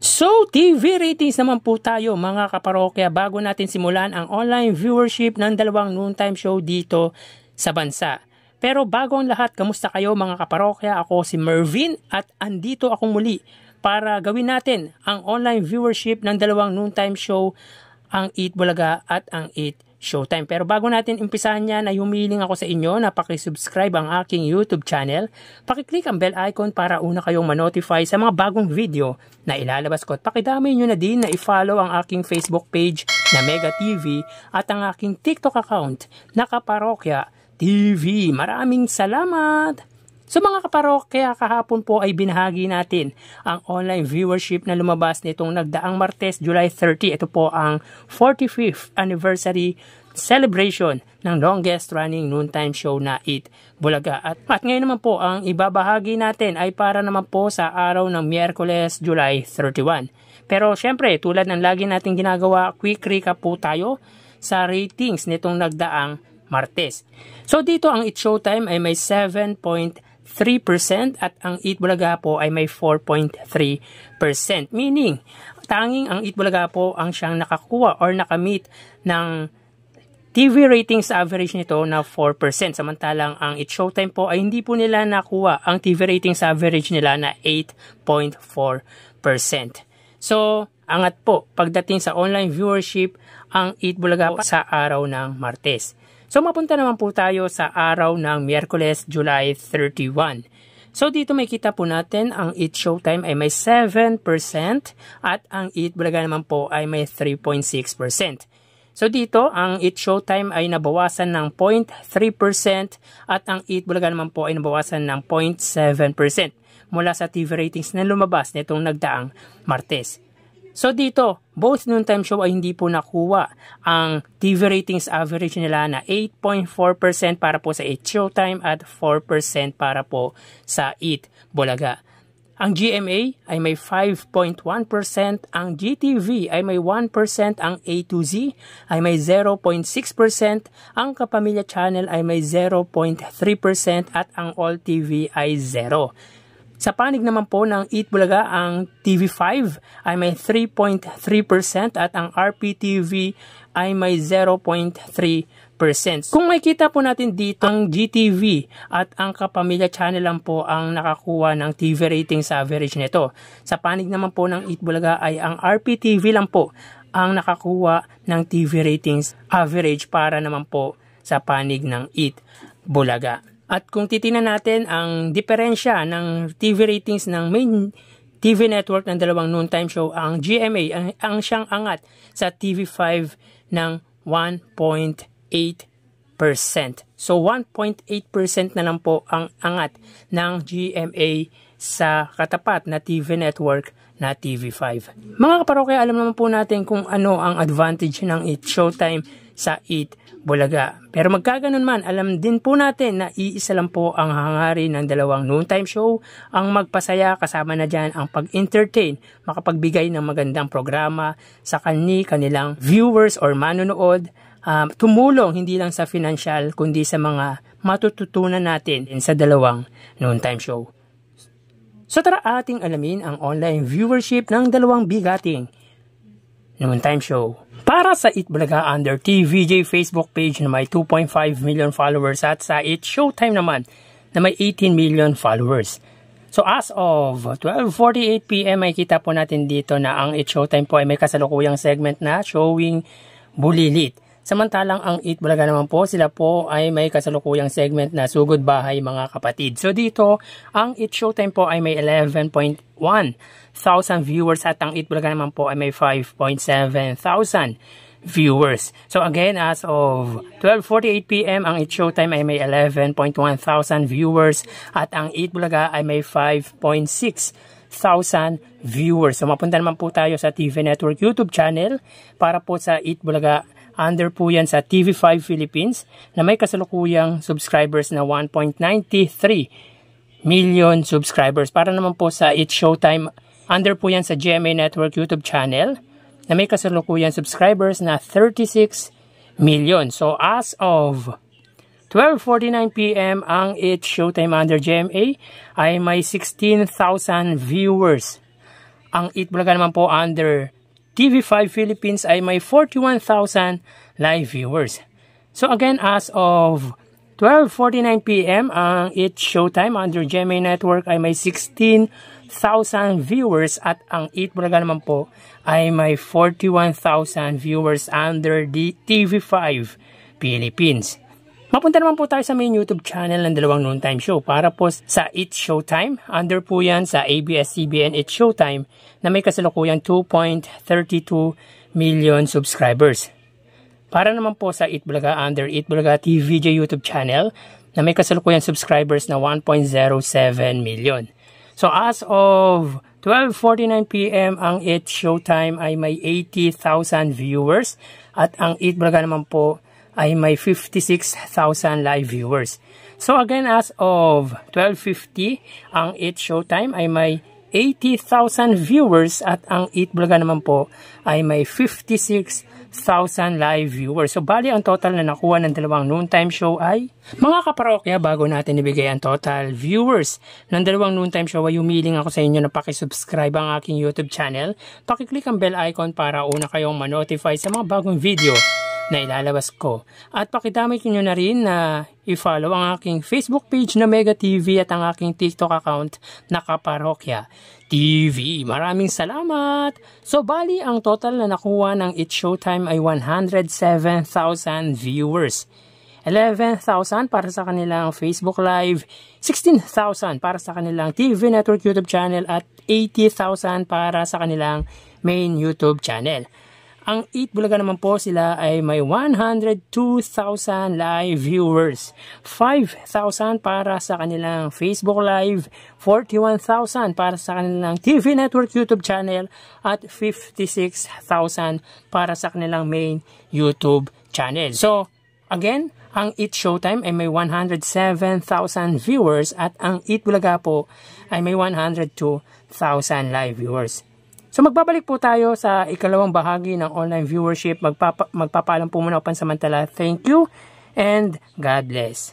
So, TV ratings naman po tayo mga kaparokya bago natin simulan ang online viewership ng dalawang noontime show dito sa bansa. Pero bago ang lahat, kamusta kayo mga kaparokya? Ako si Mervin at andito akong muli para gawin natin ang online viewership ng dalawang noontime show, ang Eat Bulaga at ang Eat Showtime. Pero bago natin umpisahan yan ay humiling ako sa inyo na pakisubscribe ang aking YouTube channel. Pakiclick ang bell icon para una kayong manotify sa mga bagong video na ilalabas ko. At pakidamay nyo na din na i-follow ang aking Facebook page na Mega TV at ang aking TikTok account na Kaparokya TV. Maraming salamat! So mga kaparokya, kahapon po ay binahagi natin ang online viewership na lumabas nitong nagdaang Martes, July 30. Ito po ang 45th anniversary celebration ng longest running noontime show na Eat Bulaga. At ngayon naman po ang ibabahagi natin ay para naman po sa araw ng Miyerkules, July 31. Pero syempre, tulad ng lagi natin ginagawa, quick recap po tayo sa ratings nitong nagdaang Martes. So dito ang Eat Showtime ay may 7.3% at ang Eat Bulaga po ay may 4.3%. Meaning, tanging ang Eat Bulaga po ang siyang nakakuha or nakamit ng TV ratings average nito na 4%. Samantalang ang Eat Showtime po ay hindi po nila nakuha ang TV ratings average nila na 8.4%. So, angat po pagdating sa online viewership ang Eat Bulaga sa araw ng Martes. So, mapunta naman po tayo sa araw ng Miyerkules, July 31. So, dito may kita po natin ang Eat Showtime ay may 7% at ang Eat Bulaga naman po ay may 3.6%. So, dito ang Eat Showtime ay nabawasan ng 0.3% at ang Eat Bulaga naman po ay nabawasan ng 0.7% mula sa TV ratings na lumabas nitong nagdaang Martes. So dito, both noontime show ay hindi po nakuha ang TV ratings average nila na 8.4% para po sa Eat Showtime at 4% para po sa Eat Bulaga. Ang GMA ay may 5.1%, ang GTV ay may 1%, ang A to Z ay may 0.6%, ang Kapamilya Channel ay may 0.3% at ang All TV ay 0%. Sa panig naman po ng Eat Bulaga, ang TV5 ay may 3.3% at ang RPTV ay may 0.3%. Kung makikita po natin dito, ang GTV at ang Kapamilya Channel lang po ang nakakuha ng TV ratings average nito. Sa panig naman po ng Eat Bulaga ay ang RPTV lang po ang nakakuha ng TV ratings average para naman po sa panig ng Eat Bulaga. At kung titingnan natin ang diferensya ng TV ratings ng main TV network ng dalawang noontime show, ang GMA ang siyang angat sa TV5 ng 1.8%. So 1.8% na lang po ang angat ng GMA sa katapat na TV network na TV5. Mga kaparokya, alam naman po natin kung ano ang advantage ng Eat Showtime sa Eat Bulaga. Pero magkaganon man, alam din po natin na iisa lang po ang hangarin ng dalawang noontime show, ang magpasaya, kasama na dyan ang pag-entertain, makapagbigay ng magandang programa sa kanilang viewers or manonood, tumulong hindi lang sa financial kundi sa mga matututunan natin sa dalawang noontime show. So tara ating alamin ang online viewership ng dalawang bigating noontime show. Para sa Eat Bulaga under TVJ Facebook page na may 2.5 million followers at sa Eat Showtime naman na may 18 million followers. So as of 12:48 PM ay kita po natin dito na ang Eat Showtime po ay may kasalukuyang segment na showing Bulilit. Samantalang ang Eat Bulaga naman po, sila po ay may kasalukuyang segment na Sugod Bahay Mga Kapatid. So dito, ang Eat Showtime po ay may 11.1 thousand viewers at ang Eat Bulaga naman po ay may 5.7 thousand viewers. So again, as of 12:48 PM, ang Eat Showtime ay may 11.1 thousand viewers at ang Eat Bulaga ay may 5.6 thousand viewers. So mapunta naman po tayo sa TV Network YouTube channel para po sa Eat Bulaga. Under po yan sa TV5 Philippines na may kasalukuyang subscribers na 1.93 million subscribers. Para naman po sa Eat Showtime, under po yan sa GMA Network YouTube channel na may kasalukuyang subscribers na 36 million. So as of 12:49 PM, ang Eat Showtime under GMA ay may 16,000 viewers. Ang Eat Bulaga naman po under TV5 Philippines ay may 41,000 live viewers. So again, as of 12:49 PM, ang Eat Showtime under GMA Network ay may 16,000 viewers at ang Eat Bulaga naman po ay may 41,000 viewers under the TV5 Philippines. Mapunta naman po tayo sa main YouTube channel ng dalawang noontime show para po sa Eat Showtime. Under po yan sa ABS-CBN Eat Showtime na may kasalukuyang 2.32 million subscribers. Para naman po sa Eat Bulaga under Eat Bulaga TVJ YouTube channel na may kasalukuyang subscribers na 1.07 million. So as of 12:49 PM, ang Eat Showtime ay may 80,000 viewers at ang Eat Bulaga naman po ay may 56,000 live viewers. So again, as of 12:50, ang Eat Showtime ay may 80,000 viewers at ang Eat Bulaga naman po ay may 56,000 live viewers. So bali ang total na nakuha ng dalawang noontime show ay, mga kaparokya, bago natin ibigay ang total viewers ng dalawang noontime show ay humiling ako sa inyo na pakisubscribe ang aking YouTube channel. Pakiclick ang bell icon para una kayong ma-notify sa mga bagong video na ilalabas ko. At pakidamay nyo na rin na i-follow ang aking Facebook page na Mega TV at ang aking TikTok account na Kaparokya TV. Maraming salamat! So bali, ang total na nakuha ng Eat Showtime ay 107,000 viewers. 11,000 para sa kanilang Facebook Live, 16,000 para sa kanilang TV Network YouTube channel at 80,000 para sa kanilang main YouTube channel. Ang Eat Bulaga naman po, sila ay may 102,000 live viewers, 5,000 para sa kanilang Facebook Live, 41,000 para sa kanilang TV Network YouTube channel at 56,000 para sa kanilang main YouTube channel. So again, ang Eat Showtime ay may 107,000 viewers at ang Eat Bulaga po ay may 102,000 live viewers. So magbabalik po tayo sa ikalawang bahagi ng online viewership. Magpapaalam po muna ako pansamantala. Thank you and God bless.